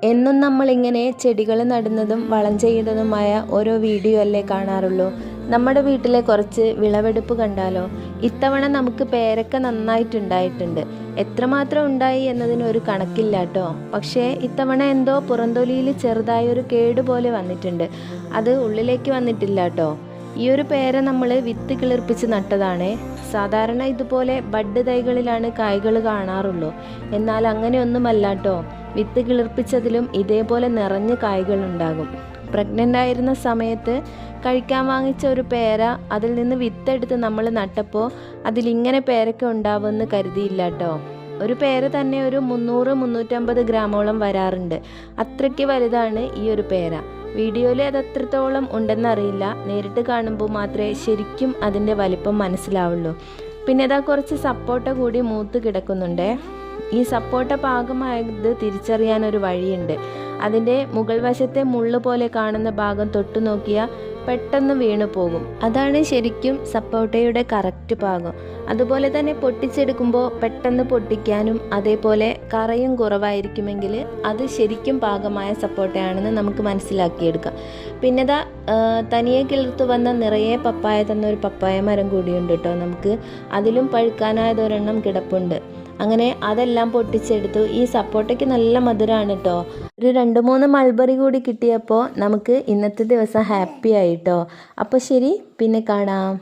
എന്നും നമ്മളിങ്ങനെ ചെടികൾ നടുന്നതും വളം ചെയ്യുന്നതുമായ ഓരോ വീഡിയോ അല്ലേ കാണാറുള്ളൂ. നമ്മുടെ വീട്ടിലെ കുറച്ച് വിളവെടുപ്പ് കണ്ടാലോ. ഇത്തവണ നമുക്ക് പേരക്ക നന്നായിട്ടുണ്ടായിട്ടുണ്ട്. എത്രമാത്രം ഉണ്ടായി എന്നതിന് ഒരു കണക്കില്ല കേട്ടോ. പക്ഷേ ഇത്തവണ എന്തോ പുറന്തൊലിയിൽ ചെറുതായൊരു കേടുപോലെ വന്നിട്ടുണ്ട്. അത് ഉള്ളിലേക്ക് വന്നിട്ടില്ല കേട്ടോ. ഈ ഒരു പേര നമ്മൾ വിത്ത് കിളിർപ്പിച്ച് നട്ടതാണ്. സാധാരണ ഇതുപോലെ ബഡ് തൈകളിലാണ് കായ്കൾ കാണാറുള്ളൂ. എന്നാൽ അങ്ങനെയൊന്നുമല്ല കേട്ടോ. വിത്ത് കിളിർപ്പിച്ചതിലും ഇതേപോലെ നിറഞ്ഞ കായ്കൾ ഉണ്ടാകും. പ്രഗ്നൻ്റ് ആയിരുന്ന സമയത്ത് കഴിക്കാൻ വാങ്ങിച്ച ഒരു പേര, അതിൽ നിന്ന് വിത്തെടുത്ത് നമ്മൾ നട്ടപ്പോൾ അതിലിങ്ങനെ പേരക്ക ഉണ്ടാവുമെന്ന് കരുതിയില്ല കേട്ടോ. ഒരു പേര തന്നെ ഒരു 300-350 ഗ്രാമോളം വരാറുണ്ട്. അത്രയ്ക്ക് വലുതാണ് ഈ ഒരു പേര. വീഡിയോയിൽ അത് എത്രത്തോളം ഉണ്ടെന്നറിയില്ല. നേരിട്ട് കാണുമ്പോൾ മാത്രമേ ശരിക്കും അതിൻ്റെ വലിപ്പം മനസ്സിലാവുള്ളൂ. പിന്നെ ഇതാ കുറച്ച് സപ്പോട്ട കൂടി മൂത്ത് കിടക്കുന്നുണ്ട്. ഈ സപ്പോട്ട പാകമായത് തിരിച്ചറിയാൻ ഒരു വഴിയുണ്ട്. അതിൻ്റെ മുകൾ വശത്തെ മുള്ള് പോലെ കാണുന്ന ഭാഗം തൊട്ടു നോക്കിയാൽ പെട്ടെന്ന് വീണു പോകും. അതാണ് ശരിക്കും സപ്പോട്ടയുടെ കറക്റ്റ് പാകം. അതുപോലെ തന്നെ പൊട്ടിച്ചെടുക്കുമ്പോൾ പെട്ടെന്ന് പൊട്ടിക്കാനും അതേപോലെ കറയും കുറവായിരിക്കുമെങ്കിൽ അത് ശരിക്കും പാകമായ സപ്പോട്ടയാണെന്ന് നമുക്ക് മനസ്സിലാക്കിയെടുക്കാം. പിന്നെ തനിയെ കിളിർത്തു വന്ന നിറയെ പപ്പായ തന്നൊരു പപ്പായ മരം കൂടിയുണ്ട് കേട്ടോ. നമുക്ക് അതിലും പഴുക്കാനായതൊരെണ്ണം കിടപ്പുണ്ട്. അങ്ങനെ അതെല്ലാം പൊട്ടിച്ചെടുത്തു. ഈ സപ്പോട്ടയ്ക്ക് നല്ല മധുരമാണ് കേട്ടോ. ഒരു 2-3 മൾബറി കൂടി കിട്ടിയപ്പോൾ നമുക്ക് ഇന്നത്തെ ദിവസം ഹാപ്പി ആയിട്ടോ. അപ്പോൾ ശരി, പിന്നെ കാണാം.